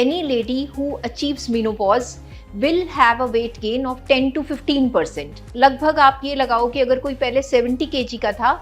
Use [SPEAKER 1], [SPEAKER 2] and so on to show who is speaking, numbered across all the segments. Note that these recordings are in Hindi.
[SPEAKER 1] any lady who achieves menopause will have a weight gain of 10 to 15%. लगभग आप ये लगाओ कि अगर कोई पहले 70 kg का था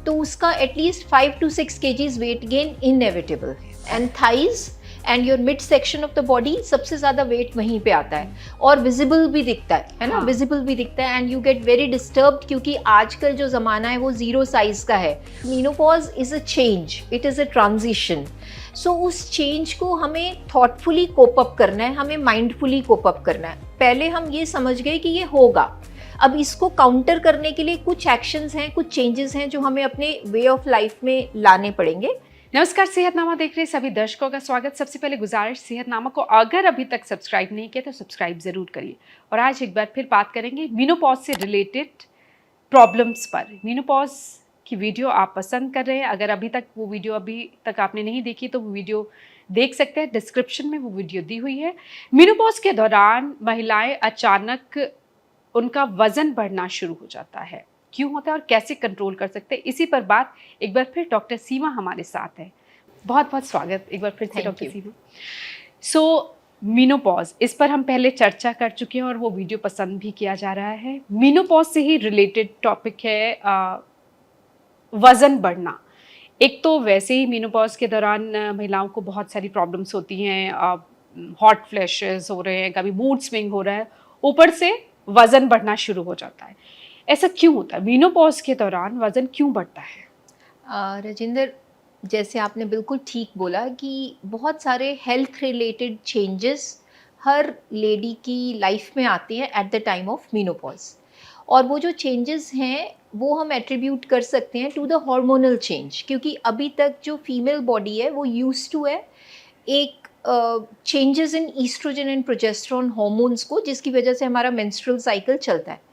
[SPEAKER 1] तो उसका at least 5 to 6 kgs weight gain inevitable है. And thighs and your mid section of the body सबसे ज़्यादा वेट वहीं पे आता है और विजिबल भी दिखता है ना. विजिबल भी दिखता है and you get very disturbed क्योंकि आजकल जो ज़माना है वो ज़ीरो साइज़ का है. Menopause is a change, it is a transition. So उस चेंज को हमें थॉटफुली कोप अप करना है, हमें माइंडफुली कोप अप करना है. पहले हम ये समझ गए कि ये होगा, अब इसको काउंटर करने के लिए कुछ एक्शंस हैं, कुछ चेंजेस हैं जो हमें अपने वे ऑफ लाइफ में लाने पड़ेंगे.
[SPEAKER 2] नमस्कार, सेहतनामा देख रहे सभी दर्शकों का स्वागत. सबसे पहले गुजारिश, सेहतनामा को अगर अभी तक सब्सक्राइब नहीं किया तो सब्सक्राइब ज़रूर करिए. और आज एक बार फिर बात करेंगे मेनोपॉज से रिलेटेड प्रॉब्लम्स पर. मेनोपॉज की वीडियो आप पसंद कर रहे हैं, अगर अभी तक आपने नहीं देखी तो वो वीडियो देख सकते हैं, डिस्क्रिप्शन में वो वीडियो दी हुई है. मेनोपॉज के दौरान महिलाएं अचानक उनका वज़न बढ़ना शुरू हो जाता है. क्यों होता है और कैसे कंट्रोल कर सकते हैं, इसी पर बात एक बार फिर डॉक्टर सीमा हमारे साथ है. बहुत बहुत स्वागत एक बार फिर से डॉक्टर सीमा. सो मेनोपॉज, इस पर हम पहले चर्चा कर चुके हैं और वो वीडियो पसंद भी किया जा रहा है. मेनोपॉज से ही रिलेटेड टॉपिक है वज़न बढ़ना. एक तो वैसे ही मेनोपॉज के दौरान महिलाओं को बहुत सारी प्रॉब्लम्स होती हैं, हॉट फ्लैशेस हो रहे हैं, कभी मूड स्विंग हो रहा है, ऊपर से वज़न बढ़ना शुरू हो जाता है. ऐसा क्यों होता है? मेनोपॉज के दौरान वज़न क्यों बढ़ता है?
[SPEAKER 1] राजेंद्र, जैसे आपने बिल्कुल ठीक बोला कि बहुत सारे हेल्थ रिलेटेड चेंजेस हर लेडी की लाइफ में आते हैं at the time of menopause. और वो जो चेंजेस हैं वो हम एट्रीब्यूट कर सकते हैं टू द हार्मोनल चेंज, क्योंकि अभी तक जो फीमेल बॉडी है वो यूज्ड टू है एक changes in oestrogen and progesterone hormones को, जिसकी वजह से हमारा मेंस्ट्रुअल साइकिल चलता है.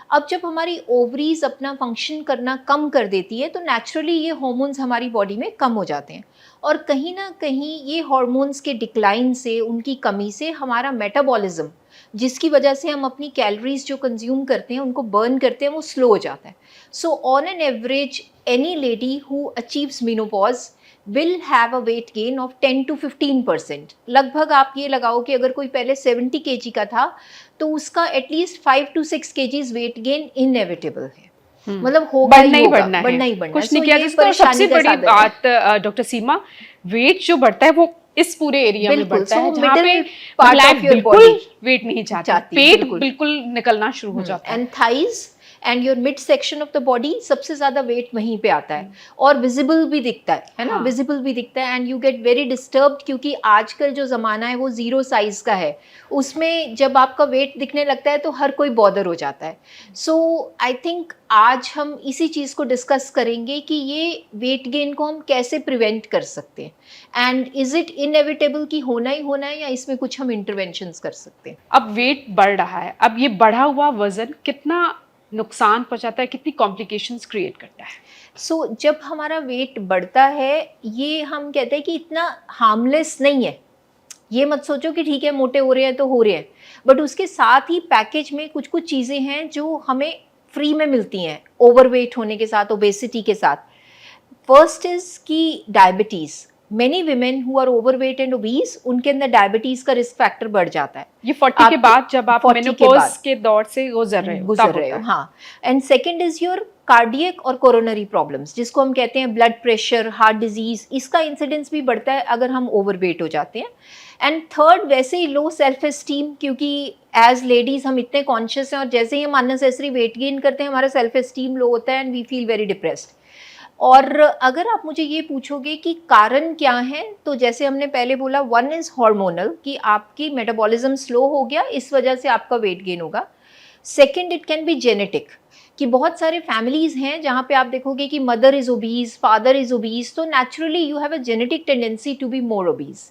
[SPEAKER 1] अब जब हमारी ओवरीज अपना फंक्शन करना कम कर देती है तो नेचुरली ये हार्मोन्स हमारी बॉडी में कम हो जाते हैं और कहीं ना कहीं ये हार्मोन्स के डिक्लाइन से, उनकी कमी से हमारा मेटाबॉलिज्म, जिसकी वजह से हम अपनी कैलोरीज जो कंज्यूम करते हैं उनको बर्न करते हैं, वो स्लो हो जाता है. So on an average any lady who achieves menopause will have a weight gain of 10 to 15%. लगभग आप ये लगाओ कि अगर कोई पहले 70 kg का था तो उसका at least 5 to 6 kgs weight gain inevitable है. मतलब होगा ही होगा, बढ़ना ही बढ़ना.
[SPEAKER 2] कुछ नहीं किया तो सबसे बड़ी बात डॉक्टर सीमा, वेट जो बढ़ता है वो इस पूरे एरिया में बढ़ता है जहाँ पे part of your body weight नहीं चाहती, पेट बिल्कुल निकलना शुरू हो जाता है.
[SPEAKER 1] And thighs and your mid section of the body सबसे ज़्यादा वेट वहीं पे आता है और विजिबल भी दिखता है ना. विजिबल भी दिखता है and you get very disturbed क्योंकि आजकल जो ज़माना है वो ज़ीरो साइज़ का है. उसमें जब आपका वेट दिखने लगता है तो हर कोई बॉदर हो जाता है. सो आई थिंक आज हम इसी चीज़ को डिस्कस करेंगे कि ये वेट गेन को हम कैसे प्रिवेंट कर सकते हैं एंड इज़ इट इनएविटेबल कि होना ही होना है या इसमें कुछ हम इंटरवेंशंस कर सकते हैं.
[SPEAKER 2] अब वेट बढ़ रहा है, अब ये बढ़ा हुआ वज़न कितना नुकसान पहुंचाता है, कितनी कॉम्प्लिकेशंस क्रिएट करता है?
[SPEAKER 1] सो जब हमारा वेट बढ़ता है ये हम कहते हैं कि इतना हार्मलेस नहीं है. ये मत सोचो कि ठीक है मोटे हो रहे हैं तो हो रहे हैं, बट उसके साथ ही पैकेज में कुछ कुछ चीज़ें हैं जो हमें फ्री में मिलती हैं ओवरवेट होने के साथ, ओबेसिटी के साथ. फर्स्ट इज कि diabetes. Many women who are overweight and obese, उनके अंदर डायबिटीज का रिस्क फैक्टर बढ़ जाता है.
[SPEAKER 2] ये 40 के बाद जब आप मेनोपॉज के दौर से गुजर रहे हो.
[SPEAKER 1] हाँ. And second is your cardiac और कोरोनरी प्रॉब्लम्स, जिसको हम कहते हैं ब्लड प्रेशर, हार्ट डिजीज. इसका इंसिडेंस भी बढ़ता है अगर हम ओवरवेट हो जाते हैं. एंड थर्ड वैसे ही लो सेल्फ एस्टीम, क्योंकि एज लेडीज हम इतने कॉन्शियस हैं और जैसे ही हम अननेसेसरी वेट गेन करते हैं हमारा सेल्फ एस्टीम लो होता है and we feel very depressed. और अगर आप मुझे ये पूछोगे कि कारण क्या है, तो जैसे हमने पहले बोला, वन इज़ हार्मोनल कि आपकी मेटाबॉलिज्म स्लो हो गया, इस वजह से आपका वेट गेन होगा. Second, it can be genetic, कि बहुत सारे फैमिलीज़ हैं जहाँ पे आप देखोगे कि mother is obese, father is obese, तो naturally you have a genetic tendency to be more obese.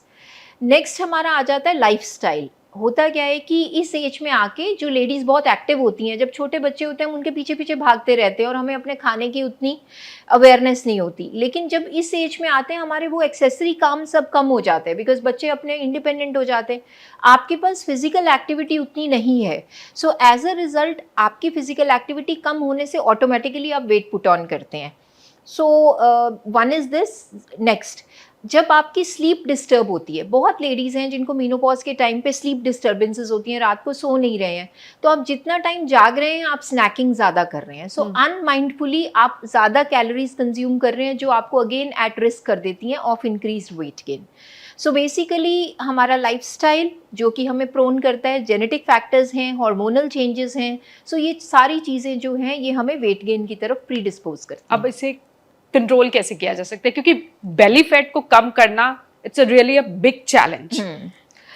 [SPEAKER 1] Next हमारा आ जाता है लाइफस्टाइल. होता क्या है कि इस एज में आके जो लेडीज़ बहुत एक्टिव होती हैं, जब छोटे बच्चे होते हैं हम उनके पीछे पीछे भागते रहते हैं और हमें अपने खाने की उतनी अवेयरनेस नहीं होती. लेकिन जब इस एज में आते हैं हमारे वो एक्सेसरी काम सब कम हो जाते हैं बिकॉज बच्चे अपने इंडिपेंडेंट हो जाते हैं. आपके पास फिजिकल एक्टिविटी उतनी नहीं है. सो एज अ रिजल्ट आपकी फिजिकल एक्टिविटी कम होने से ऑटोमेटिकली आप वेट पुट ऑन करते हैं. So one is this. Next, जब आपकी स्लीप डिस्टर्ब होती है, बहुत लेडीज़ हैं जिनको मेनोपॉज के टाइम पे स्लीप डिस्टर्बेंसेस होती हैं, रात को सो नहीं रहे हैं, तो आप जितना टाइम जाग रहे हैं आप स्नैकिंग ज़्यादा कर रहे हैं, सो अनमाइंडफुली आप ज़्यादा कैलोरीज कंज्यूम कर रहे हैं जो आपको अगेन एट रिस्क कर देती हैं of increase weight gain. So basically हमारा लाइफस्टाइल जो कि हमें प्रोन करता है, जेनेटिक फैक्टर्स हैं, हार्मोनल चेंजेस हैं, सो ये सारी चीज़ें जो हैं ये हमें वेट गेन की तरफ प्रीडिस्पोज करती हैं।
[SPEAKER 2] अब इसे कंट्रोल कैसे किया जा सकता है, क्योंकि बेली फैट को कम करना it's really a big challenge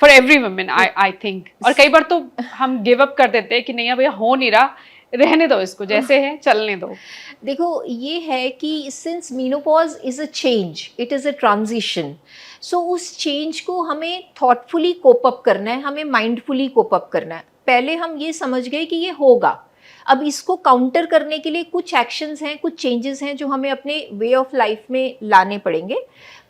[SPEAKER 2] for every women I think. और कई बार तो हम गिव अप कर देते हैं कि नहीं अब ये हो नहीं रहा, रहने दो इसको, जैसे है चलने दो।
[SPEAKER 1] देखो ये है कि since menopause is a change, it is a transition, so उस चेंज को हमें थॉटफुली कोप अप करना है, हमें माइंडफुली कोप अप करना है। पहले हम ये समझ गए कि ये होगा, अब इसको काउंटर करने के लिए कुछ एक्शंस हैं, कुछ चेंजेस हैं जो हमें अपने वे ऑफ लाइफ में लाने पड़ेंगे।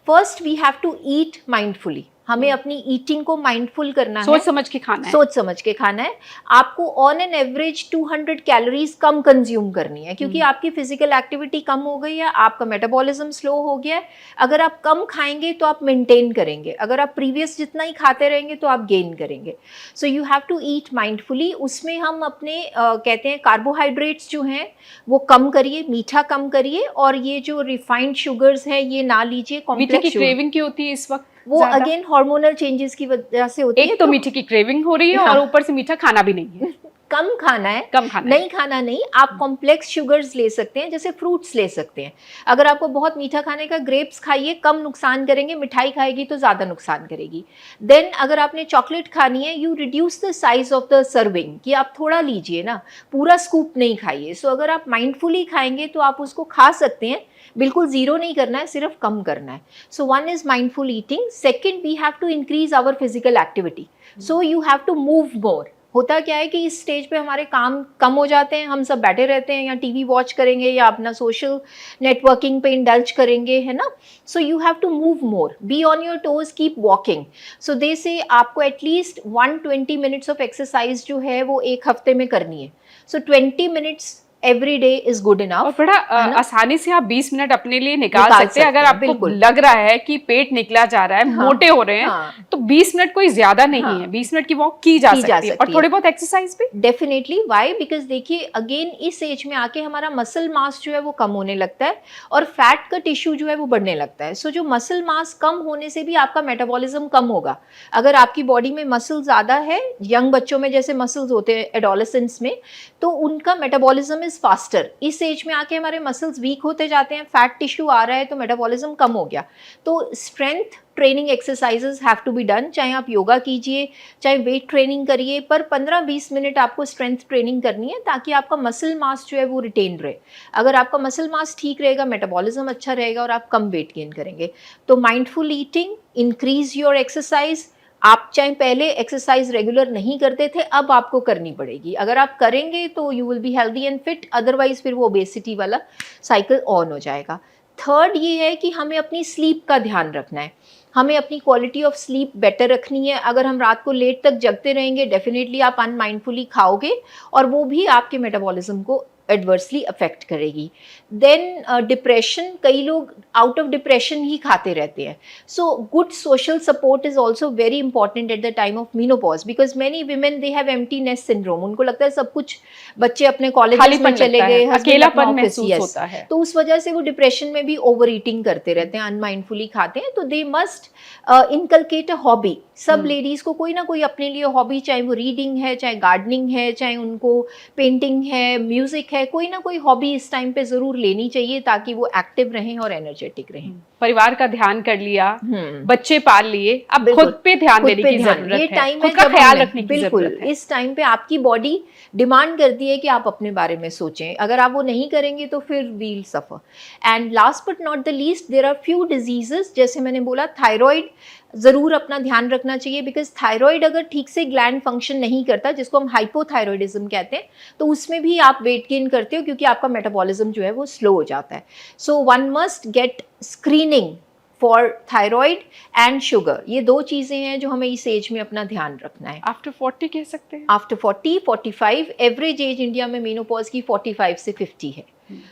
[SPEAKER 1] First we have to eat mindfully, हमें अपनी ईटिंग को माइंडफुल करना है,
[SPEAKER 2] सोच समझ के खाना है,
[SPEAKER 1] सोच समझ के खाना है। आपको on an average 200 calories come consume करनी है, क्योंकि आपकी फिजिकल एक्टिविटी कम हो गई है, आपका मेटाबॉलिज्म स्लो हो गया है। अगर आप कम खाएंगे तो आप मेंटेन करेंगे, अगर आप प्रीवियस जितना ही खाते रहेंगे तो आप गेन करेंगे। So you have to eat mindfully. उसमें हम अपने कहते हैं कार्बोहाइड्रेट्स जो हैं वो कम करिए, मीठा कम करिए, और ये जो रिफाइंड शुगर्स हैं ये ना लीजिए।
[SPEAKER 2] मीठे की क्रेविंग क्यों होती है इस वक्त?
[SPEAKER 1] वो अगेन हार्मोनल चेंजेस की वजह से होती है।
[SPEAKER 2] एक तो मीठे की क्रेविंग हो रही है और ऊपर से मीठा खाना भी नहीं है।
[SPEAKER 1] कम खाना है,
[SPEAKER 2] कम खाना
[SPEAKER 1] नहीं खाना नहीं। आप कॉम्प्लेक्स शुगर्स ले सकते हैं, जैसे फ्रूट्स ले सकते हैं। अगर आपको बहुत मीठा खाने का, ग्रेप्स खाइए, कम नुकसान करेंगे, मिठाई खाएगी तो ज़्यादा नुकसान करेगी। देन अगर आपने चॉकलेट खानी है, you reduce the size of the serving, कि आप थोड़ा लीजिए ना, पूरा स्कूप नहीं खाइए। सो अगर आप माइंडफुली खाएंगे तो आप उसको खा सकते हैं, बिल्कुल जीरो नहीं करना है, सिर्फ कम करना है। So one is mindful eating. Second, we have to increase our physical activity, so you have to move more. होता क्या है कि इस स्टेज पे हमारे काम कम हो जाते हैं, हम सब बैठे रहते हैं, या टीवी वॉच करेंगे या अपना सोशल नेटवर्किंग पे इंडल्ज करेंगे, है ना। So you have to move more, be on your toes, keep walking. So they say आपको एटलीस्ट 120 मिनट्स ऑफ एक्सरसाइज जो है वो एक हफ्ते में करनी है। सो 20 minutes every day is good enough.
[SPEAKER 2] और बड़ा आसानी से आप 20 मिनट अपने लिए निकाल सकते हैं। अगर आपको लग रहा है कि पेट निकला जा रहा है, मोटे हो रहे हैं, तो 20 मिनट कोई ज्यादा नहीं है, 20 मिनट की वॉक की जा सकती है, और थोड़े बहुत एक्सरसाइज भी
[SPEAKER 1] डेफिनेटली। व्हाई? बिकॉज देखिए अगेन इस एज में आके हमारा मसल मास जो है वो कम होने लगता है और फैट का टिश्यू जो है वो बढ़ने लगता है। सो जो मसल मास कम होने से भी आपका मेटाबॉलिज्म कम होगा। अगर आपकी बॉडी में मसल ज्यादा है, यंग बच्चों में जैसे मसल्स होते हैं एडोलेसेंस में, तो उनका मेटाबॉलिज्म इज फास्टर। इस एज में आके हमारे मसल्स वीक होते जाते हैं, फैट टिश्यू आ रहा है, तो मेटाबॉलिज्म कम हो गया। तो strength training exercises have to be done, चाहे आप योगा कीजिए, चाहे वेट ट्रेनिंग करिए, पर 15-20 मिनट आपको स्ट्रेंथ ट्रेनिंग करनी है, ताकि आपका मसल मास जो है वो रिटेन रहे। अगर आपका मसल मास ठीक रहेगा, मेटाबॉलिज्म अच्छा रहेगा और आप कम वेट गेन करेंगे। तो mindful eating, increase your exercise. आप चाहे पहले एक्सरसाइज रेगुलर नहीं करते थे, अब आपको करनी पड़ेगी। अगर आप करेंगे तो you will be healthy and fit, otherwise फिर वो ओबेसिटी वाला साइकिल ऑन हो जाएगा। थर्ड ये है कि हमें अपनी स्लीप का ध्यान रखना है, हमें अपनी क्वालिटी ऑफ स्लीप बेटर रखनी है। अगर हम रात को लेट तक जगते रहेंगे, डेफिनेटली आप अनमाइंडफुली खाओगे और वो भी आपके मेटाबॉलिज्म को एडवर्सली अफेक्ट करेगी। देन डिप्रेशन, कई लोग आउट ऑफ डिप्रेशन ही खाते रहते हैं। So good social support is also very important at the time of menopause, because many women they have empty nest syndrome. उनको लगता है सब कुछ, बच्चे अपने कॉलेज में चले गए,
[SPEAKER 2] अकेलापन महसूस होता है,
[SPEAKER 1] तो उस वजह से वो डिप्रेशन में भी ओवर ईटिंग करते रहते हैं, अनमाइंडफुली खाते हैं। तो they must inculcate a hobby. सब लेडीज को कोई ना कोई अपने लिए हॉबी, चाहे वो रीडिंग है, चाहे गार्डनिंग है, चाहे उनको पेंटिंग है, म्यूजिक है, कोई ना कोई हॉबी इस टाइम पे जरूर लेनी चाहिए, ताकि वो एक्टिव रहें और एनर्जेटिक रहें।
[SPEAKER 2] परिवार का ध्यान कर लिया, बच्चे पाल लिए, अब खुद पे ध्यान देने की जरूरत है,
[SPEAKER 1] टाइम
[SPEAKER 2] खुद का ख्याल रखने की
[SPEAKER 1] बिल्कुल
[SPEAKER 2] जरूरत है।
[SPEAKER 1] इस टाइम पे आपकी बॉडी डिमांड करती है कि आप अपने बारे में सोचें। अगर आप वो नहीं करेंगे तो फिर will suffer. And last but not the least, there are few diseases, जैसे मैंने बोला थायराइड ज़रूर अपना ध्यान रखना चाहिए, बिकॉज थायराइड अगर ठीक से ग्लैंड फंक्शन नहीं करता, जिसको हम हाइपोथायरॉयडिज्म कहते हैं, तो उसमें भी आप वेट गेन करते हो, क्योंकि आपका मेटाबॉलिज्म जो है वो स्लो हो जाता है। So one must get screening for thyroid and sugar. ये दो चीज़ें हैं जो हमें इस एज में अपना ध्यान रखना है।
[SPEAKER 2] आफ्टर 40 कह सकते हैं,
[SPEAKER 1] आफ्टर 40, 45, एवरेज एज इंडिया में मेनोपॉज की 45 से 50 है।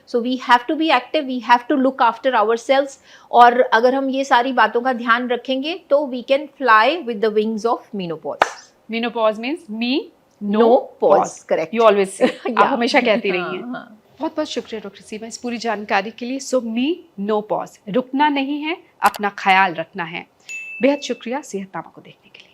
[SPEAKER 1] So we have to be active, we have to look after ourselves, और अगर हम ये सारी बातों का ध्यान रखेंगे तो we can fly with the wings of menopause.
[SPEAKER 2] Menopause means me
[SPEAKER 1] no pause, correct.
[SPEAKER 2] You always say आप
[SPEAKER 1] Yeah.
[SPEAKER 2] हमेशा कहती रही हैं.
[SPEAKER 1] हाँ.
[SPEAKER 2] बहुत बहुत शुक्रिया डॉक्टर सीमा इस पूरी जानकारी के लिए. सो मी नो पॉज, रुकना नहीं है, अपना ख्याल रखना है. बेहद शुक्रिया सेहतनामा को देखने के लिए.